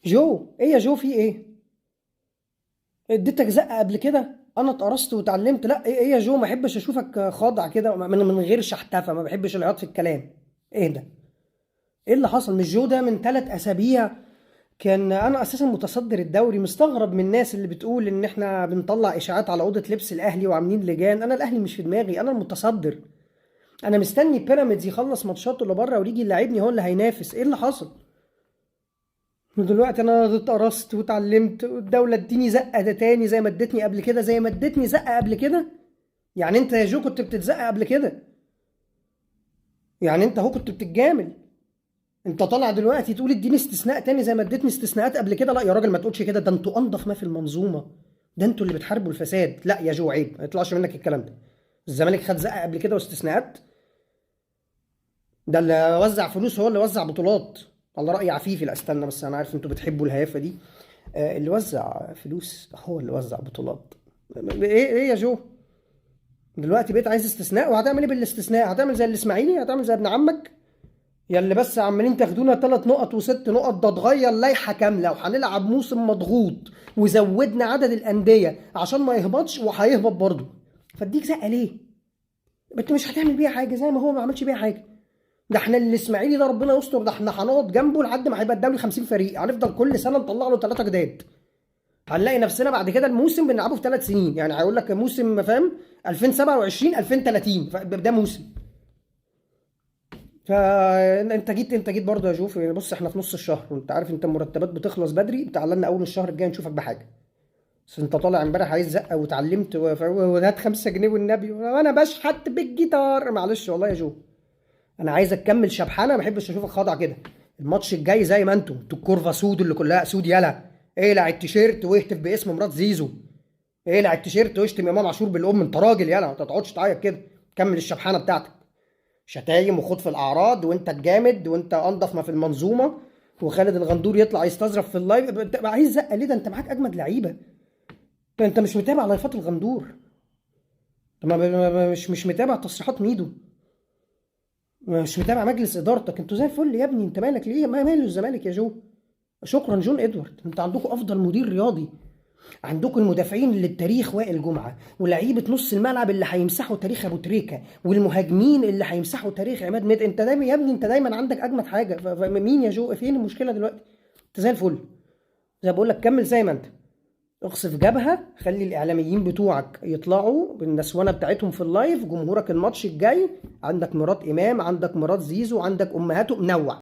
جو، ايه يا جو، في ايه؟ اديتك زقه قبل كده؟ انا اتقرصت واتعلمت. لا، ايه يا جو، ما احبش اشوفك خاضع كده من غير شحتفه. ما بحبش العياط في الكلام. ايه ده؟ ايه اللي حصل؟ مش جو ده من 3 اسابيع كان انا اساسا متصدر الدوري؟ مستغرب من الناس اللي بتقول ان احنا بنطلع اشاعات على اوضه لبس الاهلي وعاملين لجان. انا الاهلي مش في دماغي، انا المتصدر. انا مستني بيراميدز يخلص ماتشاته اللي بره ويجي يلاعبني هو اللي هينافس. ايه اللي حصل؟ ودلوقتي انا اتقرصت واتعلمت والدوله اديني زقه ده تاني زي ما ادتني قبل كده، زي ما ادتني زقه قبل كده. يعني انت يا جو كنت بتتزقق قبل كده؟ يعني انت اهو كنت بتتجامل. انت طالع دلوقتي تقول اديني استثناء تاني زي ما اديتني استثناءات قبل كده؟ لا يا راجل، ما تقولش كده. ده انتوا انضف ما في المنظومه. ده انتوا اللي بتحاربوا الفساد. لا يا جو، عيب، ما يطلعش منك الكلام ده. الزمالك خد زقه قبل كده واستثناءات؟ ده اللي وزع فلوس هو اللي وزع بطولات. على رأي عفيفي. لا استنى بس، انا عارف انتوا بتحبوا الهيافه دي. اللي وزع فلوس هو اللي وزع بطولات. ايه يا جو؟ دلوقتي بقيت عايز استثناء، وهتعمل ايه بالاستثناء؟ هتعمل زي الاسماعيلي؟ هتعمل زي ابن عمك؟ يا اللي بس عمالين تاخدونا 3 نقط و6 نقط. ده اتغير لائحه كامله وهنلعب موسم مضغوط، وزودنا عدد الانديه عشان ما يهبطش، وهيهبط برضه. فاديك زقه ليه؟ انت مش هتعمل بيها حاجه زي ما هو ما عملش بيها حاجه. ده احنا الاسماعيلي ده ربنا يستر، ده احنا هنقعد جنبه لحد ما هيبقى الدوري 50 فريق. هنفضل كل سنه نطلع له 3 جداد. هنلاقي نفسنا بعد كده الموسم بنلعبه في 3 سنين. يعني هيقول لك موسم، فاهم؟ 2027 2030 ده موسم. فانت جيت برضه يا جوف. بص، احنا في نص الشهر وانت عارف انت المرتبات بتخلص بدري. تعالى لنا اول الشهر الجاي نشوفك بحاجه. بس انت طالع امبارح عايز زقه واتعلمت وهات 5 جنيه والنبي وانا بشحت بالجيتار. معلش والله يا جو، انا عايزك تكمل شبحانه. ما بحبش اشوفك خاضع كده. الماتش الجاي زي ما انتوا الكورفه سود اللي كلها سود. يلا اقلع التيشيرت واهتف باسم مرات زيزو. اقلع التيشيرت واشتم امام عاشور بالام. انت راجل، يلا ما تقعدش تعيط كده. كمل الشبحانه بتاعتك. شتايم وخوض في الاعراض وانت الجامد وانت انضف ما في المنظومه. وخالد الغندور يطلع يستظرف في اللايف. انت عايز زقه ليه؟ ده انت معاك اجمد لعيبه. انت مش متابع لايفات الغندور؟ انت مش متابع تصريحات ميدو؟ مش متابع مجلس ادارتك؟ انتوا زي الفل يا ابني. انت مالك ليه؟ ما ماله الزمالك يا جو؟ شكرا جون ادوارد. انت عندكم افضل مدير رياضي. عندكم المدافعين اللي التاريخ وائل جمعه، ولعيبه نص الملعب اللي هيمسحوا تاريخ ابو تريكه، والمهاجمين اللي هيمسحوا تاريخ عماد متعب. انت دايما يا ابني، انت دايما عندك اجمد حاجه. فمين يا جو؟ فين المشكله دلوقتي؟ انت زي الفل. زي بقول لك، كمل زي ما انت. اقصف جبهه. خلي الاعلاميين بتوعك يطلعوا بالنسوانه بتاعتهم في اللايف. جمهورك الماتش الجاي عندك مرات امام، عندك مرات زيزو، عندك امهاته. منوع.